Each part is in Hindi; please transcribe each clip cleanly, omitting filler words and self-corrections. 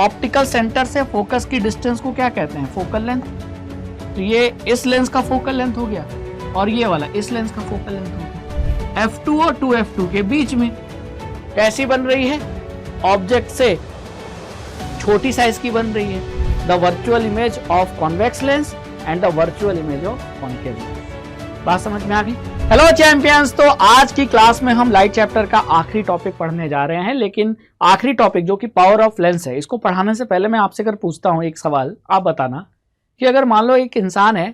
ऑप्टिकल सेंटर से फोकस की डिस्टेंस को क्या कहते हैं? Focal length. तो ये इस लेंस का फोकल लेंथ हो गया और ये वाला इस लेंस का फोकल लेंथ हो गया। F2 और 2F2 के बीच में कैसी बन रही है? ऑब्जेक्ट से छोटी साइज की बन रही है। The virtual image of convex lens and the virtual image of concave lens. बात समझ में आ गई? हेलो चैंपियंस, तो आज की क्लास में हम लाइट चैप्टर का आखिरी टॉपिक पढ़ने जा रहे हैं, लेकिन आखिरी टॉपिक जो कि पावर ऑफ लेंस है, इसको पढ़ाने से पहले मैं आपसे अगर पूछता हूं एक सवाल, आप बताना कि अगर मान लो एक इंसान है,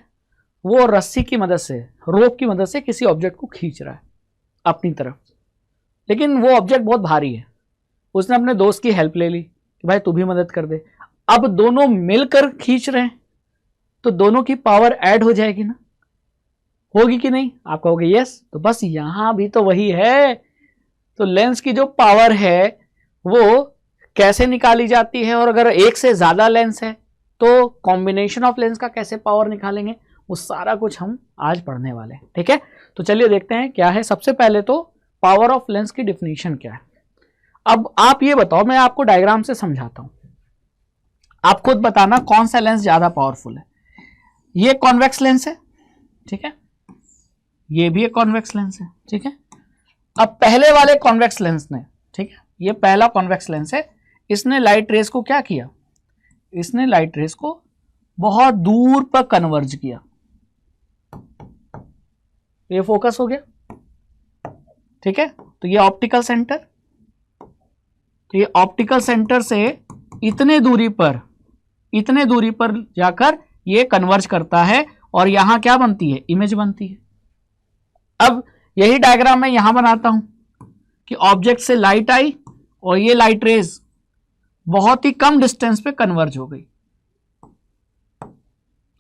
वो रस्सी की मदद से, रोप की मदद से किसी ऑब्जेक्ट को खींच रहा है अपनी तरफ, लेकिन वो ऑब्जेक्ट बहुत भारी है। उसने अपने दोस्त की हेल्प ले ली कि भाई तू भी मदद कर दे। अब दोनों मिलकर खींच रहे हैं तो दोनों की पावर ऐड हो जाएगी ना, होगी कि नहीं? आप कहोगे यस। तो बस यहां भी तो वही है। तो लेंस की जो पावर है वो कैसे निकाली जाती है, और अगर एक से ज्यादा लेंस है तो कॉम्बिनेशन ऑफ लेंस का कैसे पावर निकालेंगे, वो सारा कुछ हम आज पढ़ने वाले हैं। ठीक है, तो चलिए देखते हैं क्या है। सबसे पहले तो पावर ऑफ लेंस की डिफिनीशन क्या है। अब आप ये बताओ, मैं आपको डायग्राम से समझाता हूं, आप खुद बताना कौन सा लेंस ज्यादा पावरफुल है। ये कॉन्वेक्स लेंस है, ठीक है, ये भी एक कॉन्वेक्स लेंस है, ठीक है। अब पहले वाले कॉन्वेक्स लेंस ने, ठीक है, ये पहला कॉन्वेक्स लेंस है, इसने लाइट रेस को क्या किया? इसने लाइट रेस को बहुत दूर पर कन्वर्ज किया, ये फोकस हो गया, ठीक है। तो ये ऑप्टिकल सेंटर, तो ये ऑप्टिकल सेंटर से इतने दूरी पर जाकर ये कन्वर्ज करता है और यहां क्या बनती है? इमेज बनती है। अब यही डायग्राम मैं यहां बनाता हूं कि ऑब्जेक्ट से लाइट आई और ये लाइट रेज बहुत ही कम डिस्टेंस पे कन्वर्ज हो गई,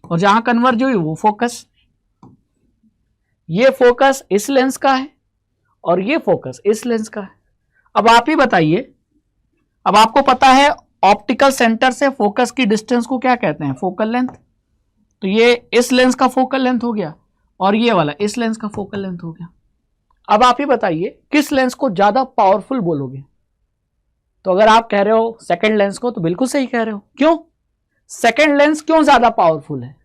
और जहां कन्वर्ज हुई वो फोकस, ये फोकस इस लेंस का है और ये फोकस इस लेंस का है। अब आप ही बताइए, अब आपको पता है ऑप्टिकल सेंटर से फोकस की डिस्टेंस को क्या कहते हैं? Focal length. तो ये इस लेंस का फोकल लेंथ हो गया और ये वाला इस लेंस का फोकल लेंथ हो गया। अब आप ही बताइए किस लेंस को ज्यादा पावरफुल बोलोगे? तो अगर आप कह रहे हो सेकंड लेंस को, तो बिल्कुल सही कह रहे हो। क्यों? सेकंड लेंस क्यों ज्यादा पावरफुल है?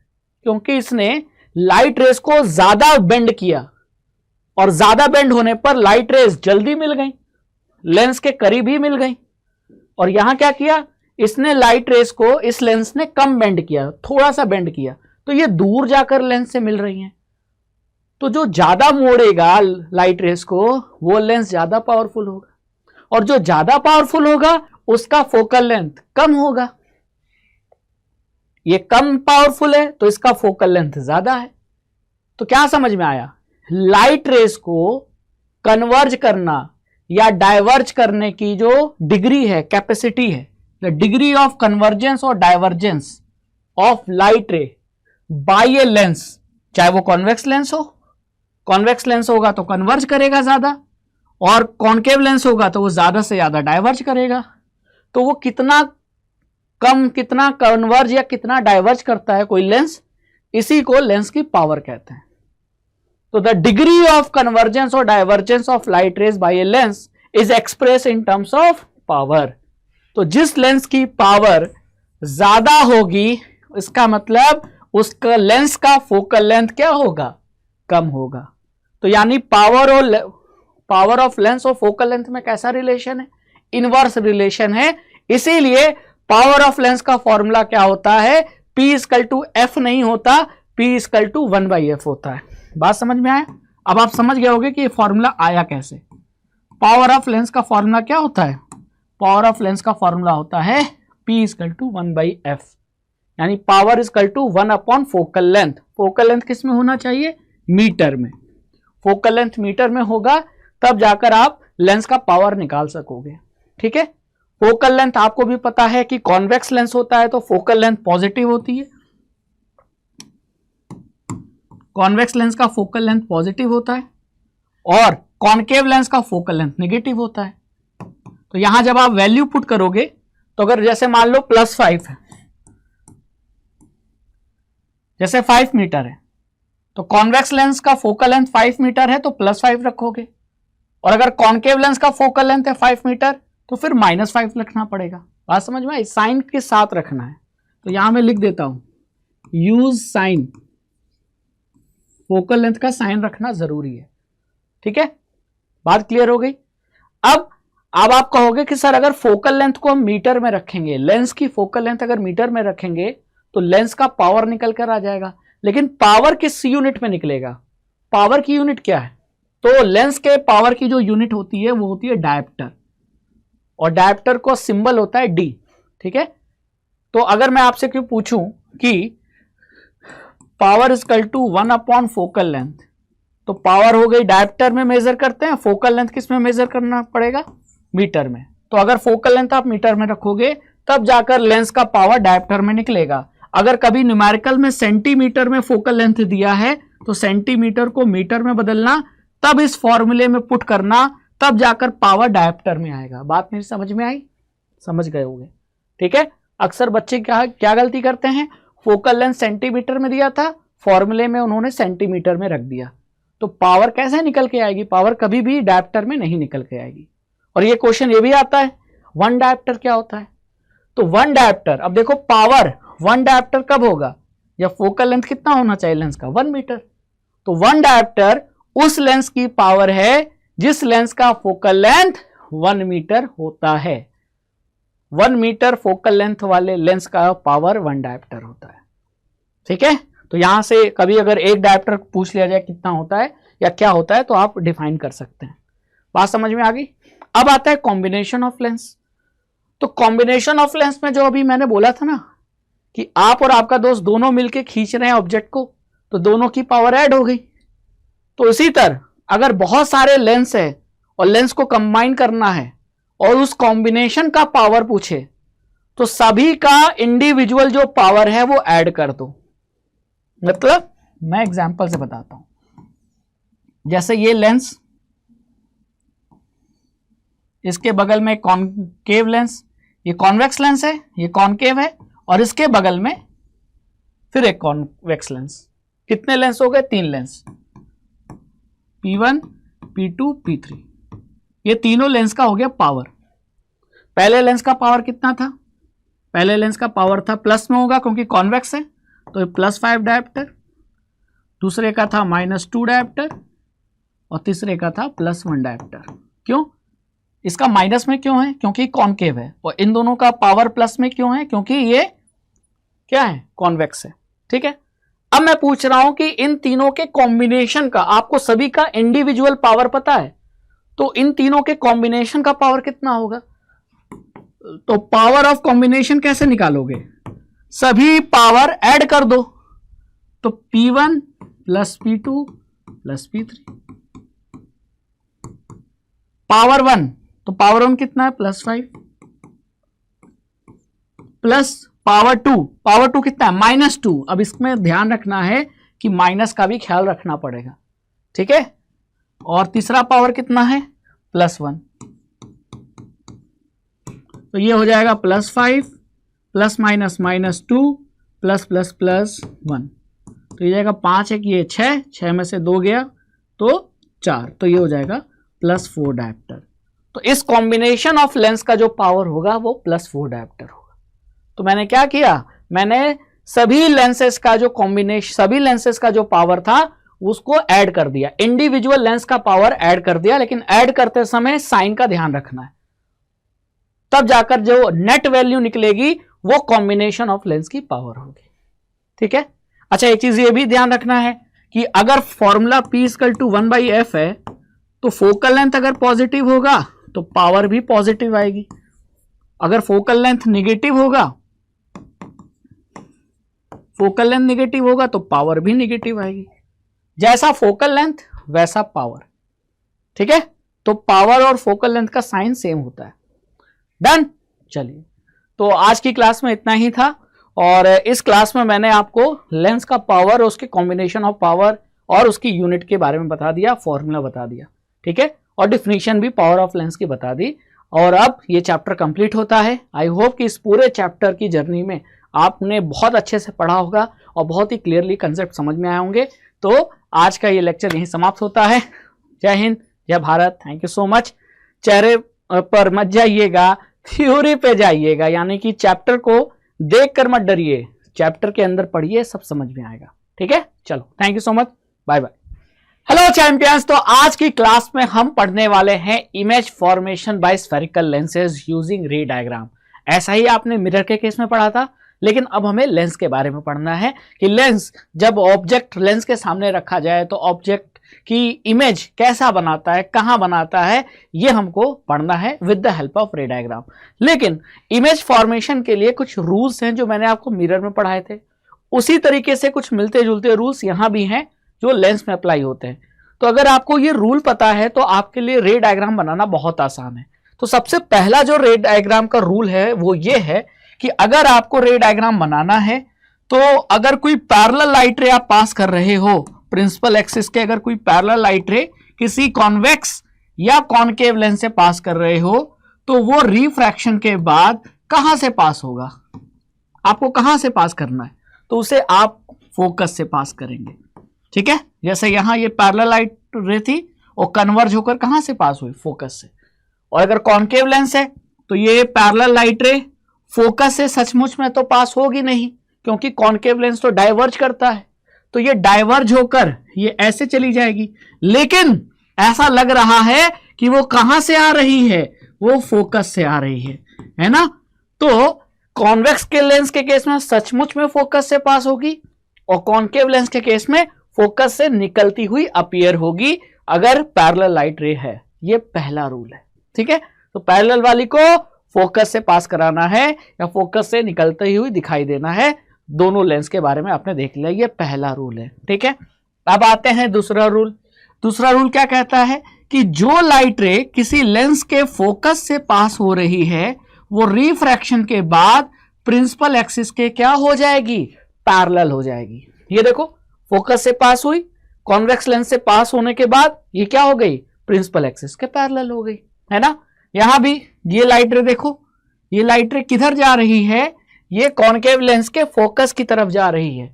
क्योंकि इसने लाइट रेस को ज्यादा बेंड किया, और ज्यादा बेंड होने पर लाइट रेस जल्दी मिल गई, लेंस के करीब ही मिल गई। और यहां क्या किया? इसने लाइट रेस को, इस लेंस ने कम बेंड किया, थोड़ा सा बेंड किया, तो ये दूर जाकर लेंस से मिल रही हैं। तो जो ज्यादा मोड़ेगा लाइट रेस को, वो लेंस ज्यादा पावरफुल होगा, और जो ज्यादा पावरफुल होगा उसका फोकल लेंथ कम होगा। ये कम पावरफुल है तो इसका फोकल लेंथ ज्यादा है। तो क्या समझ में आया? लाइट रेस को कन्वर्ज करना या डाइवर्ज करने की जो डिग्री है, कैपेसिटी है, द डिग्री ऑफ कन्वर्जेंस और divergence of light ray by a lens, चाहे वो कॉन्वेक्स लेंस हो, कॉन्वेक्स लेंस होगा तो कन्वर्ज करेगा ज्यादा, और कॉन्केव लेंस होगा तो वो ज्यादा से ज्यादा डाइवर्ज करेगा। तो वो कितना कम, कितना कन्वर्ज या कितना डाइवर्ज करता है कोई लेंस, इसी को लेंस की पावर कहते हैं। तो द डिग्री ऑफ कन्वर्जेंस और divergence of light rays by a lens is express in terms of power. तो जिस लेंस की पावर ज्यादा होगी, इसका मतलब उसका लेंस का फोकल लेंथ क्या होगा? कम होगा। तो यानी पावर ऑफ लेंस और फोकल लेंथ में कैसा रिलेशन है? इनवर्स रिलेशन है। इसीलिए पावर ऑफ लेंस का फॉर्मूला क्या होता है? P = F नहीं होता, P = 1/F होता है। बात समझ में आया? अब आप समझ गए होंगे कि ये फॉर्मूला आया कैसे। पावर ऑफ लेंस का फॉर्मूला क्या होता है? पावर ऑफ लेंस का फॉर्मूला होता है P = 1/F, यानी power = 1 focal length. Focal length किस में होना चाहिए? मीटर में। फोकल लेंथ मीटर में होगा, तब जाकर आप लेंस का पावर निकाल सकोगे। ठीक है, फोकल लेंथ आपको भी पता है कि कॉन्वेक्स लेंस होता है तो फोकल लेंथ पॉजिटिव होती है, कॉन्वेक्स लेंस का फोकल लेंथ पॉजिटिव होता है, और कॉन्केव लेंस का फोकल लेंथ नेगेटिव होता है। तो यहां जब आप वैल्यू पुट करोगे, तो अगर जैसे मान लो +5 है, जैसे 5 मीटर है, तो कॉन्वेक्स लेंस का फोकल लेंथ 5 मीटर है तो +5 रखोगे, और अगर कॉन्केव लेंस का फोकल लेंथ है 5 मीटर तो फिर -5 लिखना पड़ेगा। बात समझ में आई? साइन के साथ रखना है, तो यहां मैं लिख देता हूं यूज साइन, फोकल लेंथ का साइन रखना जरूरी है। ठीक है, बात क्लियर हो गई। अब आप कहोगे कि सर अगर फोकल लेंथ को हम मीटर में रखेंगे, लेंस की फोकल लेंथ अगर मीटर में रखेंगे तो लेंस का पावर निकल कर आ जाएगा, लेकिन पावर किस यूनिट में निकलेगा? पावर की यूनिट क्या है? तो लेंस के पावर की जो यूनिट होती है वो होती है डायप्टर, और डायप्टर को सिंबल होता है डी। ठीक है, तो अगर मैं आपसे क्यों पूछूं कि power is equal to 1 focal length, तो पावर हो गई डायप्टर में मेजर करते हैं, फोकल लेंथ किस में मेजर करना पड़ेगा? मीटर में। तो अगर फोकल लेंथ आप मीटर में रखोगे तब जाकर लेंस का पावर डायप्टर में निकलेगा। अगर कभी न्यूमेरिकल में सेंटीमीटर में फोकल लेंथ दिया है तो सेंटीमीटर को मीटर में बदलना, तब इस फॉर्मूले में पुट करना, तब जाकर पावर डायप्टर में आएगा। बात मेरी समझ में आई? समझ गए होंगे। ठीक है, अक्सर बच्चे क्या गलती करते हैं, फोकल लेंथ सेंटीमीटर में दिया था, फॉर्मूले में उन्होंने सेंटीमीटर में रख दिया, तो पावर कैसे निकल के आएगी? पावर कभी भी डायप्टर में नहीं निकल के आएगी। और ये क्वेश्चन ये भी आता है, 1 डायप्टर क्या होता है? तो 1 डायप्टर, अब देखो पावर 1 डायप्टर कब होगा? या फोकल लेंथ कितना होना चाहिए लेंस का? 1 मीटर। तो 1 डायप्टर उस लेंस की पावर है जिस लेंस का फोकल लेंथ 1 मीटर होता है। 1 मीटर फोकल लेंथ वाले लेंस का पावर 1 डायप्टर होता है। ठीक है, तो यहां से कभी अगर एक डायप्टर पूछ लिया जाए कितना होता है या क्या होता है, तो आप डिफाइन कर सकते हैं। बात समझ में आ गई? अब आता है कॉम्बिनेशन ऑफ लेंस। तो कॉम्बिनेशन ऑफ लेंस में जो अभी मैंने बोला था ना कि आप और आपका दोस्त दोनों मिलके खींच रहे हैं ऑब्जेक्ट को, तो दोनों की पावर ऐड हो गई। तो इसी तरह अगर बहुत सारे लेंस है और लेंस को कंबाइन करना है और उस कॉम्बिनेशन का पावर पूछे, तो सभी का इंडिविजुअल जो पावर है वो ऐड कर दो। मतलब मैं एग्जांपल से बताता हूं, जैसे ये लेंस, इसके बगल में कॉनकेव लेंस, ये कॉन्वेक्स लेंस है, ये कॉनकेव है, और इसके बगल में फिर एक कॉन्वेक्स लेंस। कितने लेंस हो गए? 3 लेंस, P1, P2, P3। ये तीनों लेंस का हो गया पावर। पहले लेंस का पावर कितना था? पहले लेंस का पावर था, प्लस में होगा क्योंकि कॉन्वेक्स है, तो ये +5 डायप्टर। दूसरे का था -2 डायप्टर और तीसरे का था +1 डायप्टर। क्यों? इसका माइनस में क्यों है? क्योंकि कॉनकेव है। और इन दोनों का पावर प्लस में क्यों है? क्योंकि ये क्या है? कॉन्वेक्स है। ठीक है, अब मैं पूछ रहा हूं कि इन तीनों के कॉम्बिनेशन का, आपको सभी का इंडिविजुअल पावर पता है, तो इन तीनों के कॉम्बिनेशन का पावर कितना होगा? तो पावर ऑफ कॉम्बिनेशन कैसे निकालोगे? सभी पावर ऐड कर दो, तो P1 + P2 + P3 पावर 1, तो पावर 1 कितना है? +5 प्लस पावर 2 कितना है? -2। अब इसमें ध्यान रखना है कि माइनस का भी ख्याल रखना पड़ेगा। ठीक है, और तीसरा पावर कितना है? +1। तो ये हो जाएगा +5 plus minus -2 plus plus plus 1, तो ये जाएगा 5 है कि ये 6 में से 2 गया तो 4, तो ये हो जाएगा +4 डायप्टर। तो इस कॉम्बिनेशन ऑफ लेंस का जो पावर होगा वो +4 डायप्टर होगा। तो मैंने क्या किया? मैंने सभी लेंसेस का जो कॉम्बिनेशन, सभी लेंसेस का जो पावर था उसको ऐड कर दिया, इंडिविजुअल लेंस का पावर ऐड कर दिया, लेकिन ऐड करते समय साइन का ध्यान रखना है, तब जाकर जो नेट वैल्यू निकलेगी वो कॉम्बिनेशन ऑफ लेंस की पावर होगी। ठीक है, अच्छा एक चीज ये भी ध्यान रखना है कि अगर फॉर्मूला P = 1/f है तो फोकल लेंथ अगर पॉजिटिव होगा तो पावर भी पॉजिटिव आएगी, अगर फोकल लेंथ निगेटिव होगा, फोकल लेंथ निगेटिव होगा तो पावर भी निगेटिव आएगी। जैसा फोकल लेंथ वैसा पावर। ठीक है, तो पावर और फोकल लेंथ का साइन सेम होता है। डन। चलिए, तो आज की क्लास में इतना ही था, और इस क्लास में मैंने आपको लेंस का पावर और उसके कॉम्बिनेशन ऑफ पावर और उसकी यूनिट के बारे में बता दिया, फॉर्मूला बता दिया। ठीक है, और डिफिनीशन भी पावर ऑफ लेंस की बता दी, और अब ये चैप्टर कंप्लीट होता है। आई होप कि इस पूरे चैप्टर की जर्नी में आपने बहुत अच्छे से पढ़ा होगा और बहुत ही क्लियरली कंसेप्ट समझ में आए होंगे। तो आज का ये लेक्चर यहीं समाप्त होता है। जय हिंद, जय Bharat, thank you so much. चेहरे पर मत जाइएगा, थ्योरी पे जाइएगा, यानी कि चैप्टर को देखकर मत डरिए, चैप्टर के अंदर पढ़िए, सब समझ में आएगा। ठीक है, चलो thank you so much, bye bye. Hello champions, तो आज की क्लास में हम पढ़ने वाले हैं image formation by spherical lenses using ray diagram. ऐसा ही आपने मिरर के केस में पढ़ा था, लेकिन अब हमें लेंस के बारे में पढ़ना है कि लेंस जब ऑब्जेक्ट लेंस के सामने रखा जाए तो ऑब्जेक्ट की इमेज कैसा बनाता है, कहां बनाता है, ये हमको पढ़ना है विद द हेल्प ऑफ रे डायग्राम। लेकिन इमेज फॉर्मेशन के लिए कुछ रूल्स हैं जो मैंने आपको मिरर में पढ़ाए थे, उसी तरीके से कुछ मिलते जुलते रूल्स यहां भी हैं जो लेंस में अप्लाई होते हैं। तो अगर आपको ये रूल पता है तो आपके लिए रे डायग्राम बनाना बहुत आसान है। तो सबसे पहला जो रे डायग्राम का रूल है वो ये है कि अगर आपको रे डायग्राम बनाना है तो अगर कोई पैरेलल लाइट रे आप पास कर रहे हो प्रिंसिपल एक्सिस के, अगर कोई पैरेलल लाइट रे किसी कॉन्वेक्स या कॉनकेव लेंस से पास कर रहे हो तो वो रिफ्रैक्शन के बाद कहां से पास होगा, आपको कहां से पास करना है, तो उसे आप फोकस से पास करेंगे। ठीक है, जैसे यहां ये पैरेलल लाइट रे थी और कन्वर्ज होकर कहां से पास हुई, फोकस से। और अगर कॉनकेव लेंस है तो ये पैरेलल लाइट रे फोकस से सचमुच में तो पास होगी नहीं, क्योंकि कॉनकेव लेंस तो डाइवर्ज करता है, तो ये डाइवर्ज होकर ये ऐसे चली जाएगी। लेकिन ऐसा लग रहा है कि वो कहां से आ रही है, वो फोकस से आ रही है ना। तो कॉन्वेक्स के लेंस के केस में सचमुच में फोकस से पास होगी और कॉनकेव लेंस के केस में फोकस से निकलती हुई अपीयर होगी अगर पैरेलल लाइट रे है। ये पहला रूल है। ठीक है, तो पैरेलल वाली को फोकस से पास कराना है या फोकस से निकलती हुई दिखाई देना है, दोनों लेंस के बारे में आपने देख लिया, ये पहला रूल है। ठीक है, अब आते हैं दूसरा रूल। दूसरा रूल क्या कहता है कि जो लाइट रे किसी लेंस के फोकस से पास हो रही है वो रिफ्रैक्शन के बाद प्रिंसिपल एक्सिस के क्या हो जाएगी, पैरेलल हो जाएगी। ये देखो, फोकस से पास हुई, कॉन्वेक्स लेंस से पास होने के बाद ये क्या हो गई, प्रिंसिपल एक्सिस के पैरेलल हो गई, है ना। यहां भी ये लाइट रे देखो, ये लाइट रे किधर जा रही है, ये कॉनकेव लेंस के फोकस की तरफ जा रही है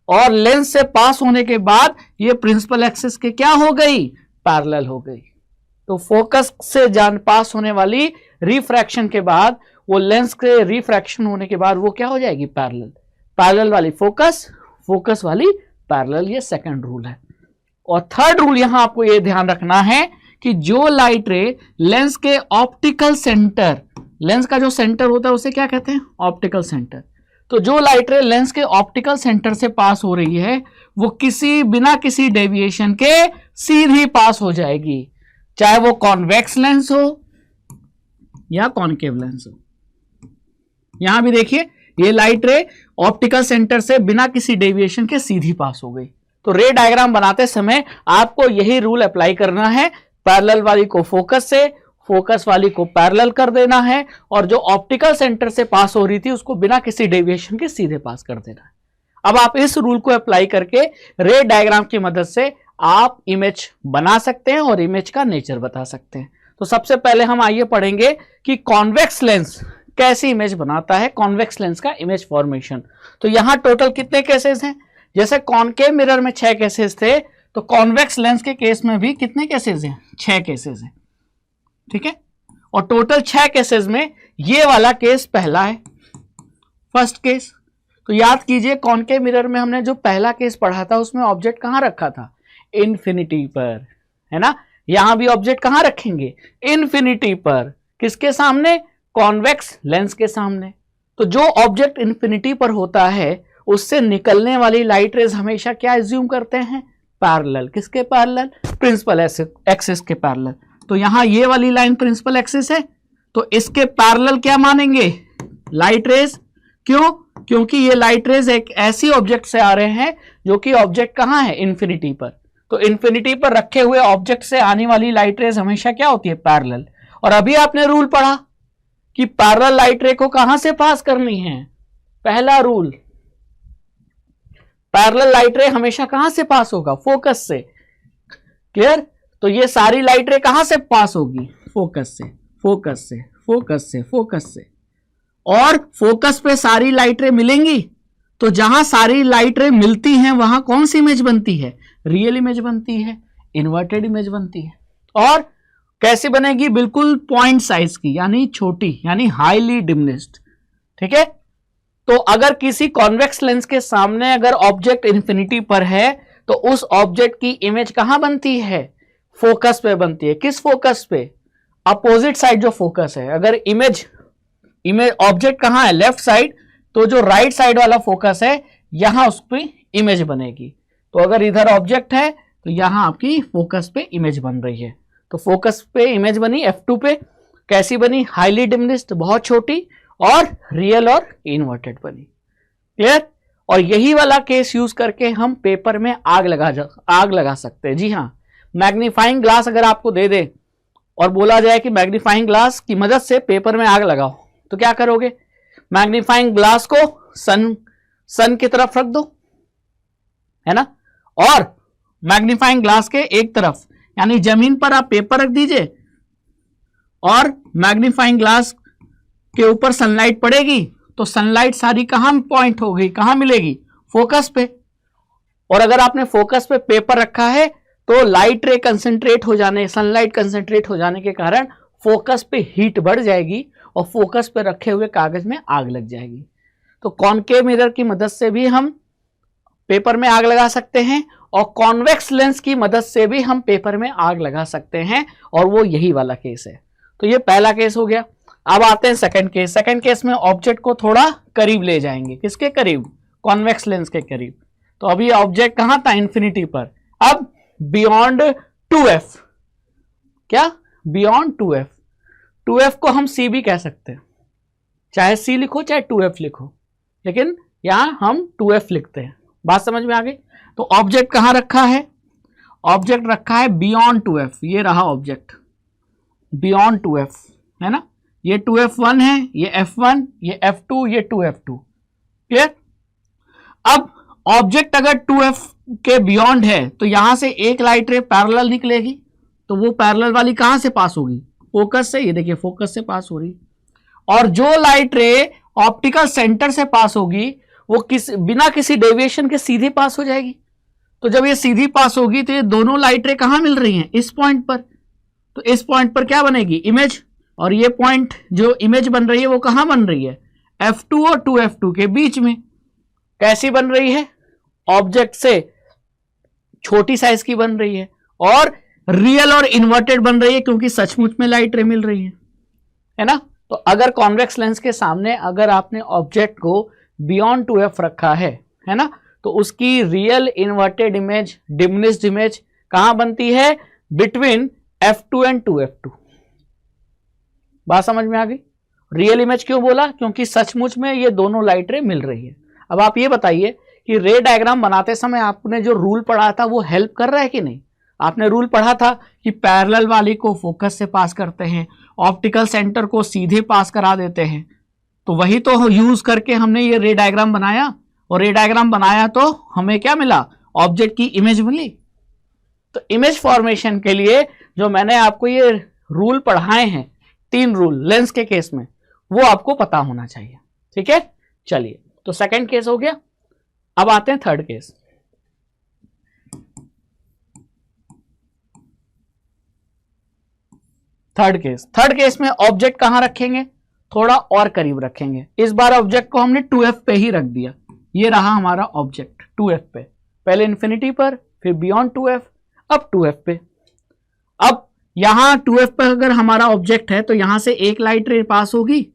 और लेंस से पास होने के बाद ये प्रिंसिपल एक्सिस के क्या हो गई, पैरेलल हो गई। तो फोकस से जान पास होने वाली रिफ्रैक्शन के बाद वो लेंस के रिफ्रैक्शन होने के बाद वो क्या हो जाएगी, पैरेलल। पैरेलल वाली फोकस, फोकस वाली पैरेलल, ये सेकंड रूल है। और थर्ड रूल यहां आपको ये ध्यान रखना है कि जो लाइट रे लेंस के ऑप्टिकल सेंटर, लेंस का जो सेंटर होता है उसे क्या कहते हैं, ऑप्टिकल सेंटर। तो जो लाइट रे लेंस के ऑप्टिकल सेंटर से पास हो रही है वो बिना किसी डेविएशन के सीधी पास हो जाएगी, चाहे वो कॉन्वेक्स लेंस हो या कॉनकेव लेंस हो। यहां भी देखिए, ये लाइट रे ऑप्टिकल सेंटर से बिना किसी डेविएशन के सीधी पास हो गई। तो रे डायग्राम बनाते समय आपको यही रूल अप्लाई करना है, पैरेलल वाली को फोकस से, फोकस वाली को पैरेलल कर देना है और जो ऑप्टिकल सेंटर से पास हो रही थी उसको बिना किसी डेविएशन के सीधे पास कर देना है। अब आप इस रूल को अप्लाई करके रे डायग्राम की मदद से आप इमेज बना सकते हैं और इमेज का नेचर बता सकते हैं। तो सबसे पहले हम आइए पढ़ेंगे कि कॉन्वेक्स लेंस कैसी इमेज बनाता है, कॉन्वेक्स लेंस का इमेज फॉर्मेशन। तो यहां टोटल कितने केसेस हैं, जैसे कॉनकेव मिरर में 6 केसेस थे, तो कॉन्वेक्स लेंस के केस में भी कितने केसेस हैं, 6 केसेस हैं। ठीक है, और टोटल 6 केसेस में ये वाला केस पहला है, फर्स्ट केस। तो याद कीजिए, कॉनकेव मिरर में हमने जो पहला केस पढ़ा था उसमें ऑब्जेक्ट कहां रखा था, इन्फिनिटी पर, है ना। यहां भी ऑब्जेक्ट कहां रखेंगे, इन्फिनिटी पर, किसके सामने, कॉन्वेक्स लेंस के सामने। तो जो ऑब्जेक्ट इन्फिनिटी पर होता है उससे निकलने वाली लाइट रेज हमेशा क्या एज्यूम करते हैं, पैरेलल। किसके पैरेलल, प्रिंसिपल एक्सिस के पैरेलल। तो यहां ये वाली लाइन प्रिंसिपल एक्सिस है तो इसके पैरेलल क्या मानेंगे, लाइट रेज। क्यों, क्योंकि ये लाइट रेज एक ऐसी ऑब्जेक्ट से आ रहे हैं जो कि ऑब्जेक्ट कहां है, इन्फिनिटी पर। तो इन्फिनिटी पर रखे हुए ऑब्जेक्ट से आने वाली लाइट रेज हमेशा क्या होती है, पैरेलल। और अभी आपने रूल पढ़ा कि पैरेलल लाइट रे को कहां से पास करनी है, पहला रूल, पैरेलल लाइट रे हमेशा कहां से पास होगा, फोकस से। क्लियर। तो ये सारी लाइट रे कहां से पास होगी, फोकस से, फोकस से, फोकस से, फोकस से। और फोकस पे सारी लाइट रे मिलेंगी, तो जहां सारी लाइट रे मिलती हैं वहां कौन सी इमेज बनती है, रियल इमेज बनती है, इन्वर्टेड इमेज बनती है। और कैसी बनेगी, बिल्कुल पॉइंट साइज की, यानी छोटी, यानी हाईली डिमिनिश्ड। ठीक है, तो अगर किसी कॉन्वेक्स लेंस के सामने अगर ऑब्जेक्ट इंफिनिटी पर है तो उस ऑब्जेक्ट की इमेज कहां बनती है, फोकस पे बनती है। किस फोकस पे, अपोजिट साइड जो फोकस है। अगर इमेज ऑब्जेक्ट कहां है, लेफ्ट साइड, तो जो राइट साइड वाला फोकस है यहां उस पर इमेज बनेगी। तो अगर इधर ऑब्जेक्ट है तो यहां आपकी फोकस पे इमेज बन रही है। तो फोकस पे इमेज बनी F2 पे, कैसी बनी, हाईली डिमिनिश्ड, बहुत छोटी, और रियल और इन्वर्टेड बनी। क्लियर। और यही वाला केस यूज करके हम पेपर में आग लगा सकते हैं। जी हाँ, मैग्नीफाइंग ग्लास अगर आपको दे दे और बोला जाए कि मैग्नीफाइंग ग्लास की मदद से पेपर में आग लगाओ, तो क्या करोगे, मैग्नीफाइंग ग्लास को सन की तरफ रख दो, है ना, और मैग्नीफाइंग ग्लास के एक तरफ यानी जमीन पर आप पेपर रख दीजिए और मैग्नीफाइंग ग्लास के ऊपर सनलाइट पड़ेगी तो सनलाइट सारी कहां पॉइंट हो गई, कहां मिलेगी, फोकस पे। और अगर आपने फोकस पे पेपर रखा है तो लाइट रे कंसंट्रेट हो जाने, सनलाइट कंसंट्रेट हो जाने के कारण फोकस पे हीट बढ़ जाएगी और फोकस पे रखे हुए कागज में आग लग जाएगी। तो कॉनकेव मिरर की मदद से भी हम पेपर में आग लगा सकते हैं और कॉन्वेक्स लेंस की मदद से भी हम पेपर में आग लगा सकते हैं, और वो यही वाला केस है। तो ये पहला केस हो गया। अब आते हैं सेकंड केस। सेकंड केस में ऑब्जेक्ट को थोड़ा करीब ले जाएंगे, किसके करीब, कॉन्वेक्स लेंस के करीब। तो अभी ऑब्जेक्ट कहां था, इंफिनिटी पर। अब बियॉन्ड 2f, क्या, बियॉन्ड 2f, 2f को हम c भी कह सकते हैं, चाहे c लिखो चाहे 2f लिखो, लेकिन यहां हम 2f लिखते हैं। बात समझ में आ गई। तो ऑब्जेक्ट कहां रखा है, ऑब्जेक्ट रखा है बियॉन्ड 2f, ये रहा ऑब्जेक्ट बियॉन्ड 2f, है ना, ये 2f1 है, ये f1, ये f2, ये 2f2। क्लियर। अब ऑब्जेक्ट अगर 2f के बियॉन्ड है तो यहां से एक लाइट रे पैरेलल निकलेगी, तो वो पैरेलल वाली कहां से पास होगी, फोकस से। ये देखिए फोकस से पास हो रही, और जो लाइट रे ऑप्टिकल सेंटर से पास होगी वो बिना किसी डेविएशन के सीधे पास हो जाएगी। तो जब ये सीधी पास होगी तो ये दोनों लाइट रे कहां मिल रही हैं, इस पॉइंट पर। तो इस पॉइंट पर क्या बनेगी, इमेज। और ये पॉइंट जो इमेज बन रही है वो कहां बन रही है, F2 और 2F2 के बीच में। कैसी बन रही है, ऑब्जेक्ट से छोटी साइज की बन रही है और रियल और इन्वर्टेड बन रही है, क्योंकि सचमुच में लाइट रे मिल रही है ना। तो अगर कॉन्वेक्स लेंस के सामने अगर आपने ऑब्जेक्ट को बियॉन्ड 2f रखा है ना, तो उसकी real inverted image, diminished image कहां बनती है, बिटवीन F2 एंड 2F2। बात समझ में आ गई। रियल इमेज क्यों बोला, क्योंकि सचमुच में ये दोनों लाइट रे मिल रही है। अब आप ये बताइए कि रे डायग्राम बनाते समय आपने जो रूल पढ़ा था वो हेल्प कर रहा है कि नहीं। आपने रूल पढ़ा था कि पैरेलल वाली को फोकस से पास करते हैं, ऑप्टिकल सेंटर को सीधे पास करा देते हैं। तो वही तो यूज करके हमने ये रे डायग्राम बनाया, और रे डायग्राम बनाया तो हमें क्या मिला, ऑब्जेक्ट की इमेज मिली। तो इमेज फॉर्मेशन के लिए जो मैंने आपको ये रूल पढ़ाए हैं, 3 रूल लेंस के केस में, वो आपको पता होना चाहिए। ठीक है, चलिए, तो सेकंड केस हो गया। अब आते हैं थर्ड केस। थर्ड केस में ऑब्जेक्ट कहां रखेंगे, थोड़ा और करीब रखेंगे। इस बार ऑब्जेक्ट को हमने 2f पे ही रख दिया। ये रहा हमारा ऑब्जेक्ट 2f पे, पहले इंफिनिटी पर, फिर बियॉन्ड 2f, अब 2f पे। अब यहां 2f पे अगर हमारा ऑब्जेक्ट है तो यहां से एक लाइट रे पास होगी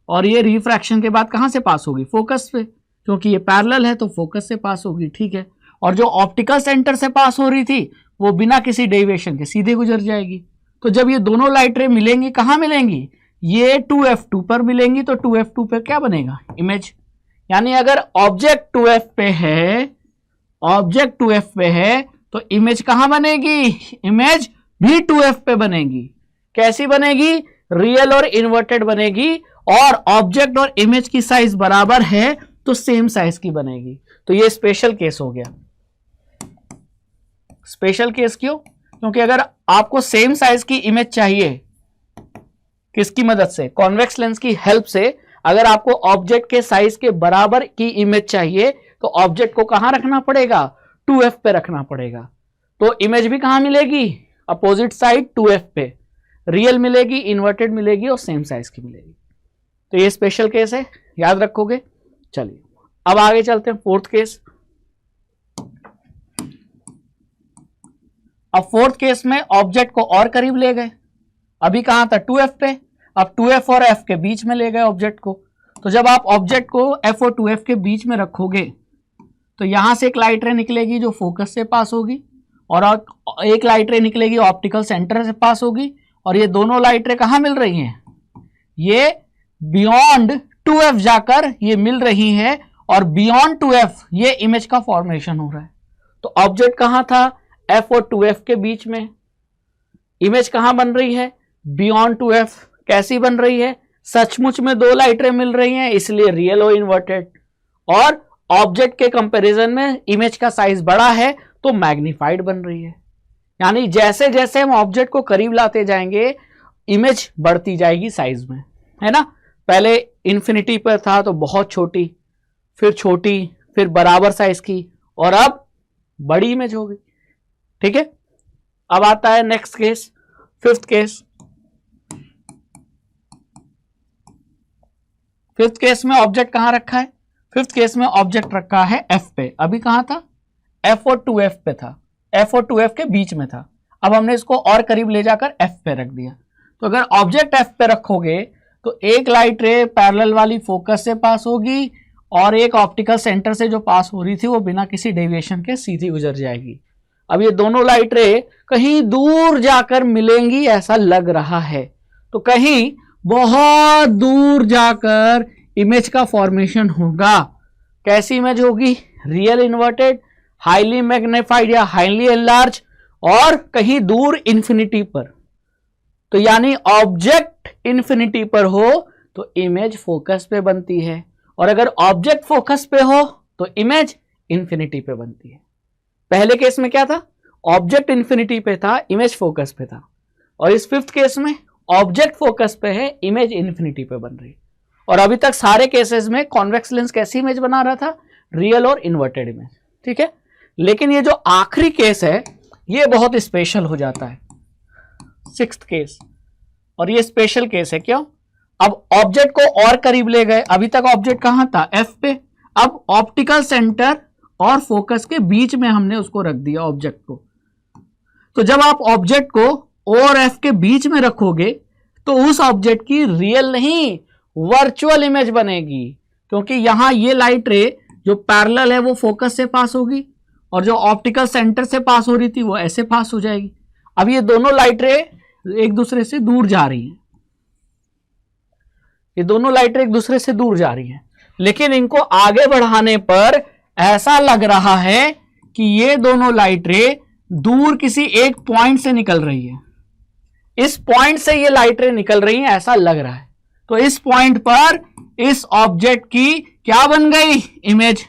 और ये रिफ्रैक्शन के बाद कहां से पास होगी, फोकस पे, क्योंकि ये पैरेलल है तो फोकस से पास होगी। ठीक है, और जो ऑप्टिकल सेंटर से पास हो रही थी वो बिना किसी डेविएशन के सीधे गुजर जाएगी। तो जब ये दोनों लाइट रे मिलेंगी, कहां मिलेंगी, ये 2f2 पर मिलेंगी, तो 2f2 पे क्या बनेगा, इमेज। यानी अगर ऑब्जेक्ट 2f पे है, ऑब्जेक्ट 2f पे है तो इमेज कहां बनेगी, इमेज भी 2f पे बनेगी। कैसी बनेगी, रियल और इन्वर्टेड बनेगी, और ऑब्जेक्ट और इमेज की साइज बराबर है तो सेम साइज की बनेगी। तो ये स्पेशल केस हो गया। स्पेशल केस क्यों, क्योंकि अगर आपको सेम साइज की इमेज चाहिए, किसकी मदद से, कॉन्वेक्स लेंस की हेल्प से, अगर आपको ऑब्जेक्ट के साइज के बराबर की इमेज चाहिए तो ऑब्जेक्ट को कहां रखना पड़ेगा, 2f पे रखना पड़ेगा। तो इमेज भी कहां मिलेगी, अपोजिट साइड 2f पे। रियल मिलेगी, इन्वर्टेड मिलेगी और सेम साइज की मिलेगी। तो ये स्पेशल केस है, याद रखोगे। चलिए अब आगे चलते हैं फोर्थ केस। अब फोर्थ केस में ऑब्जेक्ट को और करीब ले गए, अभी कहां था 2f पे, अब 2f और f के बीच में ले गए ऑब्जेक्ट को। तो जब आप ऑब्जेक्ट को f और 2f के बीच में रखोगे तो यहां से एक लाइट रे निकलेगी जो फोकस से पास होगी, और एक लाइट रे निकलेगी ऑप्टिकल सेंटर से पास होगी, और ये दोनों लाइट रे कहां मिल रही हैं, ये बियॉन्ड 2f जाकर ये मिल रही है, और बियॉन्ड 2f ये इमेज का फॉर्मेशन हो रहा है। तो ऑब्जेक्ट कहां था, f और 2f के बीच में। इमेज कहां बन रही है, बियॉन्ड 2f। कैसी बन रही है, सचमुच में दो लाइट रे मिल रही हैं, इसलिए रियल और इन्वर्टेड। और ऑब्जेक्ट के कंपैरिजन में इमेज का साइज बड़ा है तो मैग्नीफाइड बन रही है। यानी जैसे जैसे हम ऑब्जेक्ट को करीब लाते जाएंगे इमेज बढ़ती जाएगी साइज में, है ना। पहले इन्फिनिटी पर था तो बहुत छोटी, फिर बराबर साइज की, और अब बड़ी इमेज हो गई। ठीक है, अब आता है next case, fifth case. Fifth case में ऑब्जेक्ट कहां रखा है, फिफ्थ केस में ऑब्जेक्ट रखा है f पे। अभी कहां था, f और 2f पे था, f और 2f के बीच में था। अब हमने इसको और करीब ले जाकर f पे रख दिया। तो अगर ऑब्जेक्ट f पे रखोगे तो एक लाइट रे पैरेलल वाली फोकस से पास होगी, और एक ऑप्टिकल सेंटर से जो पास हो रही थी वो बिना किसी डेविएशन के सीधी गुजर जाएगी। अब ये दोनों लाइट रे कहीं दूर जाकर मिलेंगी ऐसा लग रहा है, तो कहीं बहुत दूर जाकर इमेज का फॉर्मेशन होगा। कैसी इमेज होगी, रियल इन्वर्टेड, हाईली मैग्नीफाइड या हाईली एनलार्ज, और कहीं दूर इंफिनिटी पर। तो यानी ऑब्जेक्ट इंफिनिटी पर हो तो इमेज फोकस पे बनती है, और अगर ऑब्जेक्ट फोकस पे हो तो इमेज इंफिनिटी पे बनती है। पहले केस में क्या था, ऑब्जेक्ट इंफिनिटी पे था, इमेज फोकस पे था, और इस फिफ्थ केस में ऑब्जेक्ट फोकस पे है, इमेज इंफिनिटी पे बन रही है। और अभी तक सारे केसेस में कॉन्वेक्स लेंस कैसी इमेज बना रहा था, रियल और इन्वर्टेड इमेज। ठीक है, लेकिन ये जो आखिरी केस है ये बहुत स्पेशल हो जाता है, सिक्स्थ केस। और ये स्पेशल केस है, क्यों, अब ऑब्जेक्ट को और करीब ले गए। अभी तक ऑब्जेक्ट कहां था, f पे, अब ऑप्टिकल सेंटर और फोकस के बीच में हमने उसको रख दिया ऑब्जेक्ट को। तो जब आप ऑब्जेक्ट को O और F के बीच में रखोगे तो उस ऑब्जेक्ट की रियल नहीं वर्चुअल इमेज बनेगी, क्योंकि यहां ये लाइट रे जो पैरेलल है वो फोकस से पास होगी, और जो ऑप्टिकल सेंटर से पास हो रही थी वो ऐसे पास हो जाएगी। अब ये दोनों लाइट रे एक दूसरे से दूर जा रही हैं, ये दोनों लाइट रे एक दूसरे से दूर जा रही हैं, लेकिन इनको आगे बढ़ाने पर ऐसा लग रहा है कि ये दोनों लाइट रे दूर किसी एक पॉइंट से निकल रही है। इस पॉइंट से ये लाइट रे निकल रही है ऐसा लग रहा है। तो इस पॉइंट पर इस ऑब्जेक्ट की क्या बन गई, इमेज।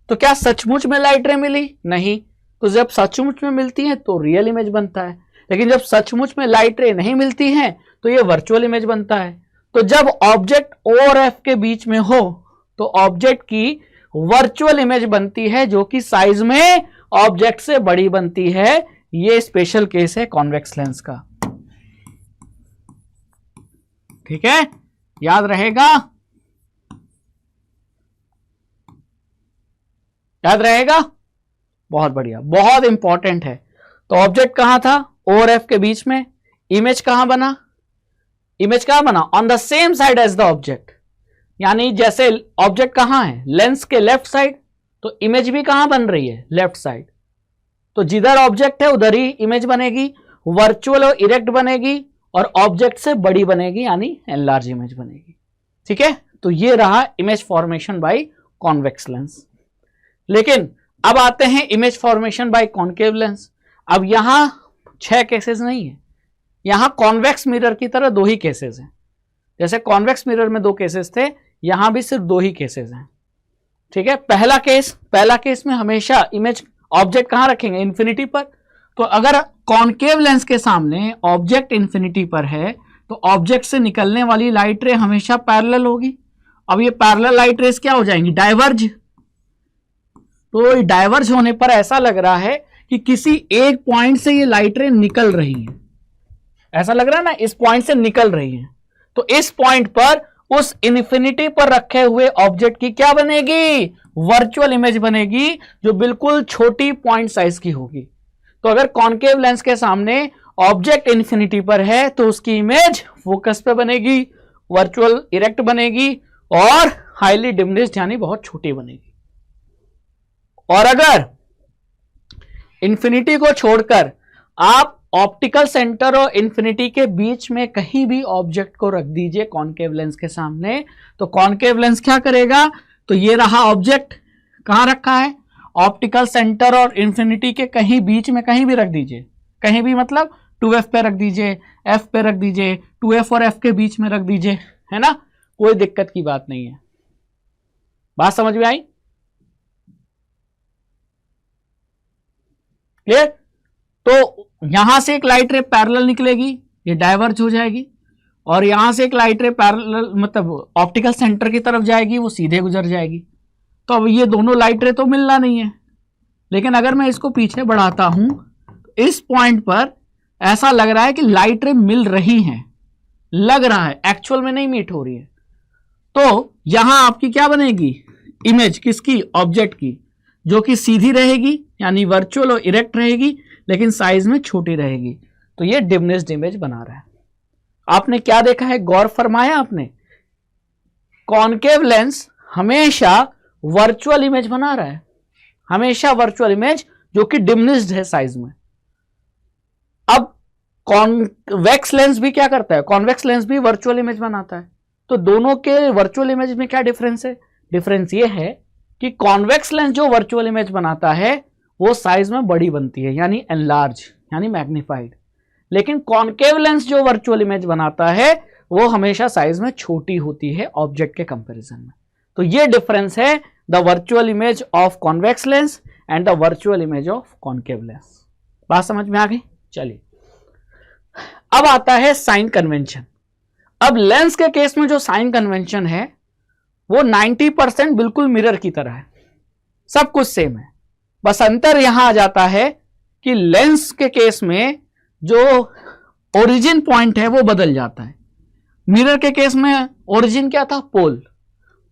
तो क्या सचमुच में लाइट रे मिली, नहीं। तो जब सचमुच में मिलती है तो रियल इमेज बनता है, लेकिन जब सचमुच में लाइट रे नहीं मिलती है तो ये वर्चुअल इमेज बनता है। तो जब ऑब्जेक्ट O और F के बीच में हो तो ऑब्जेक्ट की वर्चुअल इमेज बनती है, जो कि साइज में ऑब्जेक्ट से बड़ी बनती है। ये स्पेशल केस है कॉन्वेक्स लेंस का। ठीक है, याद रहेगा, याद रहेगा, बहुत बढ़िया, बहुत इंपॉर्टेंट है। तो ऑब्जेक्ट कहां था, O और F के बीच में, इमेज कहां बना, इमेज कहां बना, on the same side as the object. यानी जैसे ऑब्जेक्ट कहां है, लेंस के लेफ्ट साइड, तो इमेज भी कहां बन रही है, लेफ्ट साइड। तो जिधर ऑब्जेक्ट है उधर ही इमेज बनेगी, वर्चुअल और इरेक्ट बनेगी, और ऑब्जेक्ट से बड़ी बनेगी यानी एनलार्ज इमेज बनेगी। ठीक है, तो ये रहा image formation by convex lens. लेकिन अब आते हैं image formation bye concave lens. अब यहां 6 केसेस नहीं है, यहां कॉन्वेक्स मिरर की तरह 2 ही केसेस हैं। जैसे कॉन्वेक्स मिरर में 2 केसेस थे, यहां भी सिर्फ 2 ही केसेस हैं। ठीक है, पहला केस में हमेशा इमेज ऑब्जेक्ट कहां रखेंगे, इंफिनिटी पर। तो अगर कॉन्केव लेंस के सामने ऑब्जेक्ट इंफिनिटी पर है तो ऑब्जेक्ट से निकलने वाली लाइट रे हमेशा पैरेलल होगी। अब ये पैरेलल लाइट रेस क्या हो जाएंगी, डाइवर्ज। तो डाइवर्ज होने पर ऐसा लग रहा है कि किसी एक पॉइंट से ये लाइट रे निकल रही है। ऐसा लग रहा है ना, इस पॉइंट से निकल रही है, तो इस पॉइंट पर उस इन्फिनिटी पर रखे हुए ऑब्जेक्ट की क्या बनेगी, वर्चुअल इमेज बनेगी, जो बिल्कुल छोटी पॉइंट साइज की होगी। तो अगर कॉनकेव लेंस के सामने ऑब्जेक्ट इन्फिनिटी पर है तो उसकी इमेज फोकस पे बनेगी, वर्चुअल इरेक्ट बनेगी और हाईली डिमिनिश्ड यानी बहुत छोटी बनेगी। और अगर इन्फिनिटी को छोड़कर आप ऑप्टिकल सेंटर और इन्फिनिटी के बीच में कहीं भी ऑब्जेक्ट को रख दीजिए कॉनकेव लेंस के सामने, तो कॉनकेव लेंस क्या करेगा, तो ये रहा ऑब्जेक्ट, कहां रखा है, ऑप्टिकल सेंटर और इन्फिनिटी के कहीं बीच में, कहीं भी रख दीजिए, कहीं भी मतलब 2f पे रख दीजिए, f पे रख दीजिए, 2f और f के बीच में रख दीजिए, है ना, कोई दिक्कत की बात नहीं है। बात समझ में आई? क्लियर? तो यहां से एक लाइट रे पैरेलल निकलेगी, ये डाइवर्ज हो जाएगी, और यहां से एक लाइट रे पैरेलल मतलब ऑप्टिकल सेंटर की तरफ जाएगी, वो सीधे गुजर जाएगी। तो अब ये दोनों लाइट रे तो मिलना नहीं है, लेकिन अगर मैं इसको पीछे बढ़ाता हूं, इस पॉइंट पर ऐसा लग रहा है कि लाइट रे मिल रही हैं, लग रहा है, एक्चुअल में नहीं मीट हो रही है। तो यहां आपकी क्या बनेगी, इमेज किसकी, ऑब्जेक्ट की, जो कि सीधी रहेगी यानी वर्चुअल और इरेक्ट रहेगी, लेकिन साइज में छोटी रहेगी। तो ये डिमिनिश्ड इमेज बना रहा है। आपने क्या देखा है, गौर फरमाया आपने, कॉनकेव लेंस हमेशा वर्चुअल इमेज बना रहा है, हमेशा वर्चुअल इमेज जो कि डिमिनिश्ड है साइज में। अब कॉन्वेक्स लेंस भी क्या करता है, कॉन्वेक्स लेंस भी वर्चुअल इमेज बनाता है। तो दोनों के वर्चुअल इमेज में क्या डिफरेंस है, डिफरेंस ये है कि कॉन्वेक्स लेंस जो वर्चुअल इमेज बनाता है वो साइज में बड़ी बनती है, यानी एनलार्ज यानी मैग्नीफाइड, लेकिन कॉनकेव लेंस जो वर्चुअल इमेज बनाता है वो हमेशा साइज में छोटी होती है ऑब्जेक्ट के कंपैरिजन में। तो ये डिफरेंस है the virtual image of convex lens and the virtual image of concave lens. बात समझ में आ गई? चलिए, अब आता है साइन कन्वेंशन। अब लेंस के केस में जो साइन कन्वेंशन है वो 90% बिल्कुल मिरर की तरह है, सब कुछ सेम है, बस अंतर यहां आ जाता है कि लेंस के केस में जो ओरिजिन पॉइंट है वो बदल जाता है। मिरर के केस में ओरिजिन क्या था, पोल,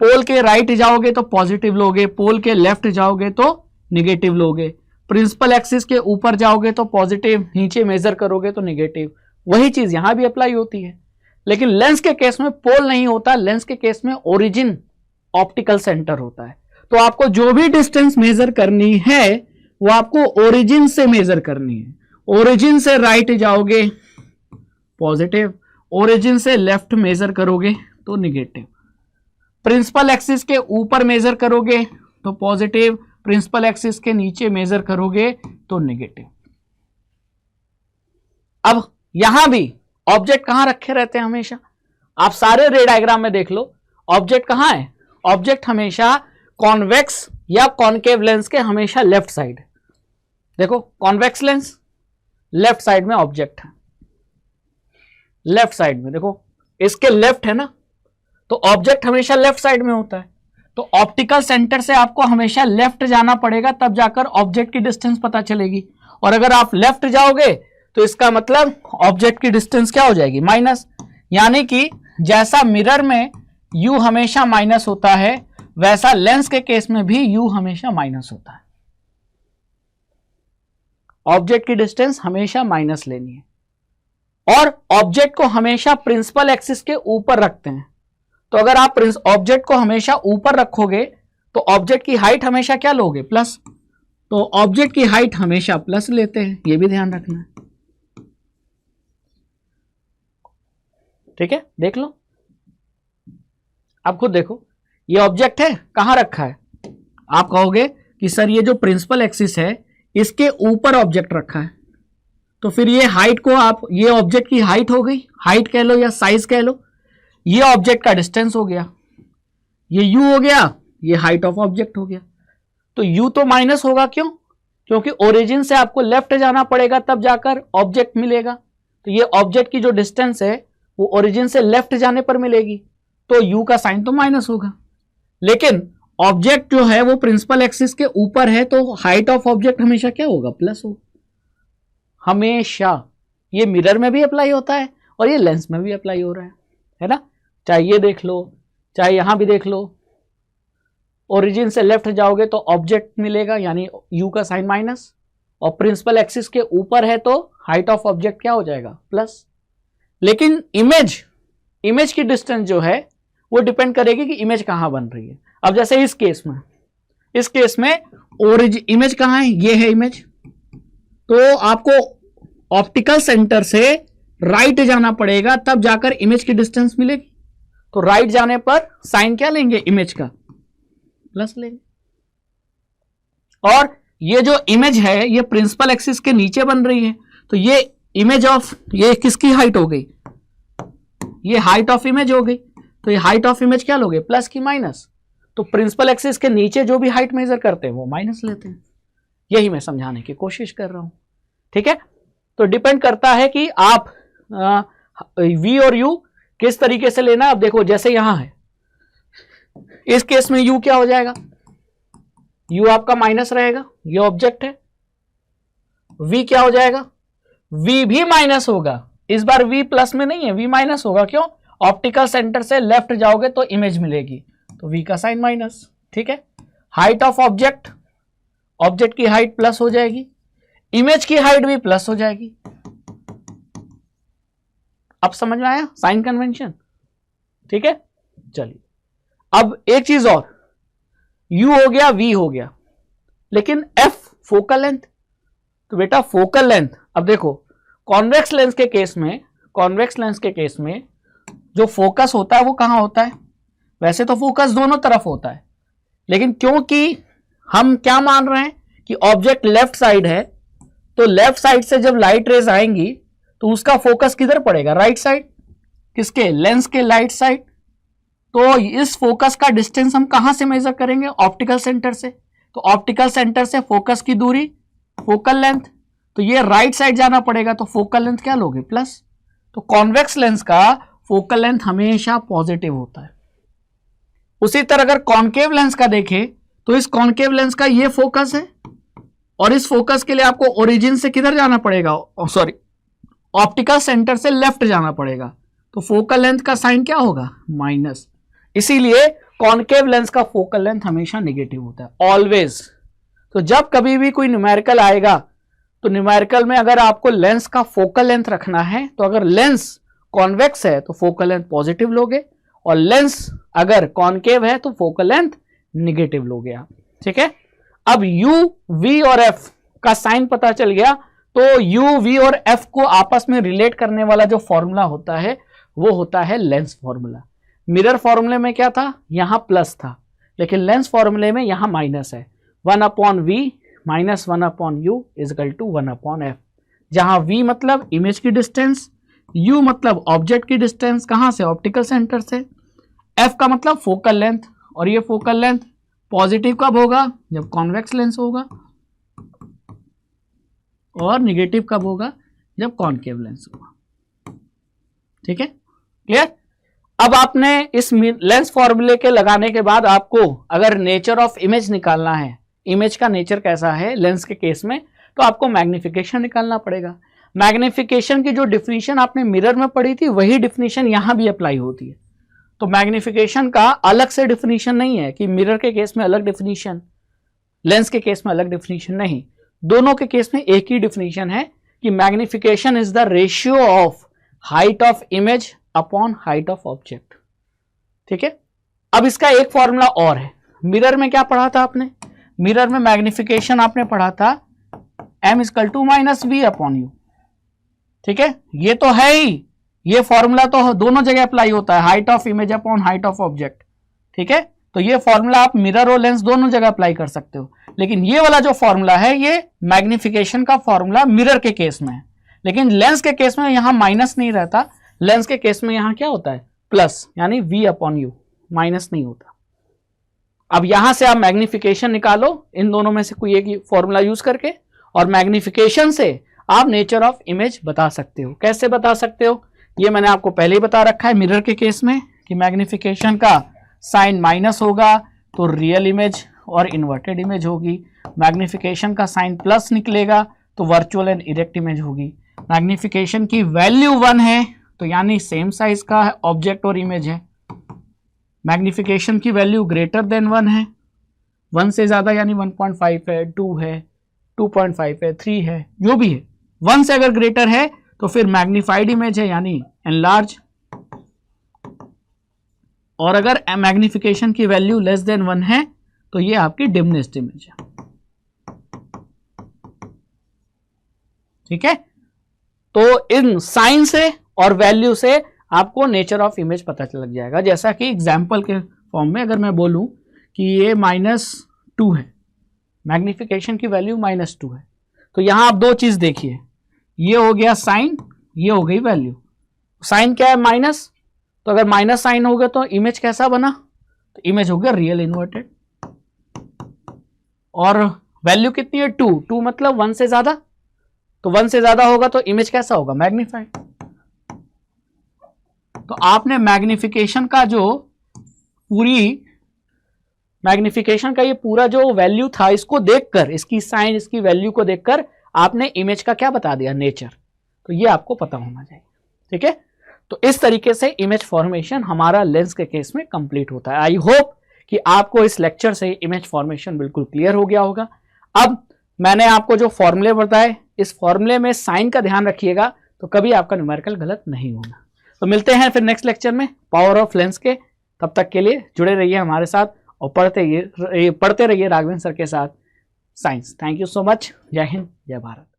पोल के राइट जाओगे तो पॉजिटिव लोगे, पोल के लेफ्ट जाओगे तो निगेटिव लोगे, प्रिंसिपल एक्सिस के ऊपर जाओगे तो पॉजिटिव, नीचे मेजर करोगे तो निगेटिव। वही चीज यहां भी अप्लाई होती है, लेकिन लेंस के केस में पोल नहीं होता, लेंस के केस में ओरिजिन ऑप्टिकल सेंटर होता है। तो आपको जो भी डिस्टेंस मेजर करनी है वो आपको ओरिजिन से मेजर करनी है। ओरिजिन से राइट जाओगे पॉजिटिव, ओरिजिन से लेफ्ट मेजर करोगे तो निगेटिव, प्रिंसिपल एक्सिस के ऊपर मेजर करोगे तो पॉजिटिव, प्रिंसिपल एक्सिस के नीचे मेजर करोगे तो निगेटिव। अब यहां भी ऑब्जेक्ट कहां रखे रहते हैं हमेशा, आप सारे रे डायग्राम में देख लो, ऑब्जेक्ट कहां है, ऑब्जेक्ट हमेशा कॉन्वेक्स या कॉनकेव लेंस के हमेशा लेफ्ट साइड। देखो कॉन्वेक्स लेंस लेफ्ट साइड में ऑब्जेक्ट है, लेफ्ट साइड में देखो इसके लेफ्ट है ना, तो ऑब्जेक्ट हमेशा लेफ्ट साइड में होता है। तो ऑप्टिकल सेंटर से आपको हमेशा लेफ्ट जाना पड़ेगा, तब जाकर ऑब्जेक्ट की डिस्टेंस पता चलेगी। और अगर आप लेफ्ट जाओगे तो इसका मतलब ऑब्जेक्ट की डिस्टेंस क्या हो जाएगी, माइनस। यानी कि जैसा मिरर में u हमेशा माइनस होता है, वैसा लेंस के केस में भी u हमेशा माइनस होता है। ऑब्जेक्ट की डिस्टेंस हमेशा माइनस लेनी है, और ऑब्जेक्ट को हमेशा प्रिंसिपल एक्सिस के ऊपर रखते हैं। तो अगर आप ऑब्जेक्ट को हमेशा ऊपर रखोगे तो ऑब्जेक्ट की हाइट हमेशा क्या लोगे, प्लस। तो ऑब्जेक्ट की हाइट हमेशा प्लस लेते हैं, यह भी ध्यान रखना है, ठीक है। देख लो, आप खुद देखो, ये ऑब्जेक्ट है, कहां रखा है, आप कहोगे कि सर ये जो प्रिंसिपल एक्सिस है इसके ऊपर ऑब्जेक्ट रखा है, तो फिर ये हाइट को आप, ये ऑब्जेक्ट की हाइट हो गई, हाइट कह लो या साइज कह लो, ये ऑब्जेक्ट का डिस्टेंस हो गया, ये u हो गया, ये हाइट ऑफ ऑब्जेक्ट हो गया। तो u तो माइनस होगा, क्यों, क्योंकि ओरिजिन से आपको लेफ्ट जाना पड़ेगा तब जाकर ऑब्जेक्ट मिलेगा। तो ये ऑब्जेक्ट की जो डिस्टेंस है वो ओरिजिन से लेफ्ट जाने पर मिलेगी, तो u का साइन तो माइनस होगा। लेकिन ऑब्जेक्ट जो है वो प्रिंसिपल एक्सिस के ऊपर है, तो हाइट ऑफ ऑब्जेक्ट हमेशा क्या होगा, प्लस होगा, हमेशा। ये मिरर में भी अप्लाई होता है और ये लेंस में भी अप्लाई हो रहा है ना। चाहे ये देख लो, चाहे यहां भी देख लो, ओरिजिन से लेफ्ट जाओगे तो ऑब्जेक्ट मिलेगा यानी u का साइन माइनस, और प्रिंसिपल एक्सिस के ऊपर है तो हाइट ऑफ ऑब्जेक्ट क्या हो जाएगा प्लस। लेकिन इमेज की डिस्टेंस जो है वो डिपेंड करेगी कि इमेज कहां बन रही है। अब जैसे इस केस में इमेज कहां है, ये है इमेज, तो आपको ऑप्टिकल सेंटर से राइट जाना पड़ेगा तब जाकर इमेज की डिस्टेंस मिलेगी। तो राइट जाने पर साइन क्या लेंगे, इमेज का प्लस लेंगे। और ये जो इमेज है ये प्रिंसिपल एक्सिस के नीचे बन रही है, तो ये इमेज ऑफ, ये किसकी हाइट हो गई, ये हाइट ऑफ इमेज हो गई। तो ये हाइट ऑफ इमेज क्या लोगे, प्लस की माइनस। तो प्रिंसिपल एक्सिस के नीचे जो भी हाइट मेजर करते हैं वो माइनस लेते हैं। यही मैं समझाने की कोशिश कर रहा हूं, ठीक है। तो डिपेंड करता है कि आप v और u किस तरीके से लेना। अब देखो जैसे यहां है, इस केस में u क्या हो जाएगा, u आपका माइनस रहेगा, ये ऑब्जेक्ट है। v क्या हो जाएगा, v भी माइनस होगा, इस बार v प्लस में नहीं है, v माइनस होगा। क्यों, ऑप्टिकल सेंटर से लेफ्ट जाओगे तो इमेज मिलेगी, तो v का साइन माइनस, ठीक है। हाइट ऑफ ऑब्जेक्ट की हाइट प्लस हो जाएगी, इमेज की हाइट भी प्लस हो जाएगी। अब समझ में आया साइन कन्वेंशन, ठीक है। चलिए अब एक चीज और, u हो गया, v हो गया, लेकिन f फोकल लेंथ। तो बेटा फोकल लेंथ, अब देखो कॉन्वेक्स लेंस के केस में जो फोकस होता है वो कहां होता है, वैसे तो फोकस दोनों तरफ होता है, लेकिन क्योंकि हम क्या मान रहे हैं कि ऑब्जेक्ट लेफ्ट साइड है, तो लेफ्ट साइड से जब लाइट रेज आएंगी तो उसका फोकस किधर पड़ेगा, राइट साइड, किसके, लेंस के राइट साइड। तो इस फोकस का डिस्टेंस हम कहां से मेजर करेंगे, ऑप्टिकल सेंटर से। तो ऑप्टिकल सेंटर से फोकस की दूरी फोकल लेंथ, तो ये राइट साइड जाना पड़ेगा, तो फोकल लेंथ क्या लोगे, प्लस। तो कॉन्वेक्स लेंस का फोकल लेंथ हमेशा पॉजिटिव होता है। उसी तरह अगर कॉन्केव लेंस का देखें तो इस कॉन्केव लेंस का ये फोकस है, और इस फोकस के लिए आपको ओरिजिन से किधर जाना पड़ेगा, सॉरी ऑप्टिकल सेंटर से लेफ्ट जाना पड़ेगा, तो फोकल लेंथ का साइन क्या होगा, माइनस। इसीलिए कॉन्केव लेंस का फोकल लेंथ हमेशा नेगेटिव होता है, ऑलवेज। तो जब कभी भी कोई न्यूमेरिकल आएगा तो न्यूमेरिकल में अगर आपको लेंस का फोकल लेंथ रखना है, तो अगर लेंस कॉन्वेक्स है तो फोकल लेंथ पॉजिटिव लोगे, और लेंस अगर कॉन्केव है तो फोकल लेंथ निगेटिव लोगे आप, ठीक है। अब u, v और f का साइन पता चल गया, तो u, v और f को आपस में रिलेट करने वाला जो फॉर्मूला होता है वो होता है लेंस फॉर्मूला। मिरर फॉर्मूले में क्या था, यहां प्लस था, लेकिन लेंस फॉर्मूले में यहां माइनस है। 1/v minus 1/u is equal to 1/f, जहां v मतलब इमेज की डिस्टेंस, u मतलब ऑब्जेक्ट की डिस्टेंस कहां से, ऑप्टिकल सेंटर से, f का मतलब फोकल लेंथ, और ये फोकल लेंथ पॉजिटिव कब होगा, जब कॉन्वेक्स लेंस होगा, और निगेटिव कब होगा, जब कॉन्केव लेंस होगा, ठीक है, क्लियर। अब आपने इस लेंस फॉर्मूले के लगाने के बाद आपको अगर नेचर ऑफ इमेज निकालना है, इमेज का नेचर कैसा है लेंस के केस में, तो आपको मैग्निफिकेशन निकालना पड़ेगा। मैग्निफिकेशन की जो डिफिनीशन आपने मिरर में पढ़ी थी वही डिफिनीशन यहां भी अप्लाई होती है। तो मैग्निफिकेशन का अलग से डिफिनीशन नहीं है कि मिरर के केस में अलग डिफिनीशन, लेंस के केस में अलग डिफिनीशन, नहीं, दोनों के केस में एक ही डिफिनीशन है कि magnification is the ratio of height of image upon height of object, ठीक है। अब इसका एक फॉर्मूला और है, मिरर में क्या पढ़ा था आपने, मिरर में मैग्निफिकेशन आपने पढ़ा था m equal to minus v upon U, ठीक है। ये तो है ही, ये फॉर्मूला तो दोनों जगह अप्लाई होता है, height of image upon height of object, ठीक है। तो ये फॉर्मूला आप मिरर और लेंस दोनों जगह अप्लाई कर सकते हो, लेकिन ये वाला जो फॉर्मूला है ये मैग्निफिकेशन का फॉर्मूला मिरर के केस में है, लेकिन लेंस के केस में यहां माइनस नहीं रहता, लेंस के केस में यहां क्या होता है, प्लस, यानी v अपॉन यू, माइनस नहीं होता। अब यहां से आप मैग्निफिकेशन निकालो इन दोनों में से कोई एक फॉर्मूला यूज करके, और मैग्निफिकेशन से आप नेचर ऑफ इमेज बता सकते हो। कैसे बता सकते हो, ये मैंने आपको पहले ही बता रखा है मिरर के केस में कि मैग्निफिकेशन का साइन माइनस होगा तो रियल इमेज और इन्वर्टेड इमेज होगी, मैग्निफिकेशन का साइन प्लस निकलेगा तो वर्चुअल एंड इरेक्ट इमेज होगी, मैग्निफिकेशन की वैल्यू 1 है तो यानी सेम साइज का ऑब्जेक्ट और इमेज है। मैग्निफिकेशन की वैल्यू ग्रेटर देन 1 है, 1 से ज्यादा यानी 1.5 है, 2 है, 2.5 है, 3 है, जो भी है 1 से अगर ग्रेटर है तो फिर मैग्निफाइड इमेज है यानी एनलार्ज। और अगर मैग्निफिकेशन की वैल्यू लेस देन 1 है तो ये आपकी डिमिनिश्ड इमेज है। ठीक है, तो इन साइन से और वैल्यू से आपको नेचर ऑफ इमेज पता लग जाएगा। जैसा कि एग्जाम्पल के फॉर्म में अगर मैं बोलूं कि ये -2 है, मैग्निफिकेशन की वैल्यू -2 है, तो यहां आप दो चीज देखिए, ये हो गया साइन, ये हो गई वैल्यू। साइन क्या है? माइनस, तो अगर माइनस साइन होगा तो इमेज कैसा बना? तो इमेज हो गया रियल इन्वर्टेड। और वैल्यू कितनी है? 2 मतलब 1 से ज्यादा, तो 1 से ज्यादा होगा तो इमेज कैसा होगा? मैग्नीफाइड। तो आपने मैग्निफिकेशन का जो मैग्निफिकेशन का ये पूरा जो वैल्यू था, इसको देखकर, इसकी साइन, इसकी वैल्यू को देखकर आपने इमेज का क्या बता दिया? नेचर। तो ये आपको पता होना चाहिए। ठीक है, तो इस तरीके से इमेज फॉर्मेशन हमारा लेंस के केस में कंप्लीट होता है। आई होप कि आपको इस लेक्चर से इमेज फॉर्मेशन बिल्कुल क्लियर हो गया होगा। अब मैंने आपको जो फॉर्मूले बताए, इस फॉर्मूले में साइन का ध्यान रखिएगा तो कभी आपका न्यूमेरिकल गलत नहीं होगा। तो मिलते हैं फिर नेक्स्ट लेक्चर में पावर ऑफ लेंस के। तब तक के लिए जुड़े रहिए हमारे साथ और पढ़ते रहिए राघवेंद्र सर के साथ science. Thank you so much. जय हिंद, जय भारत।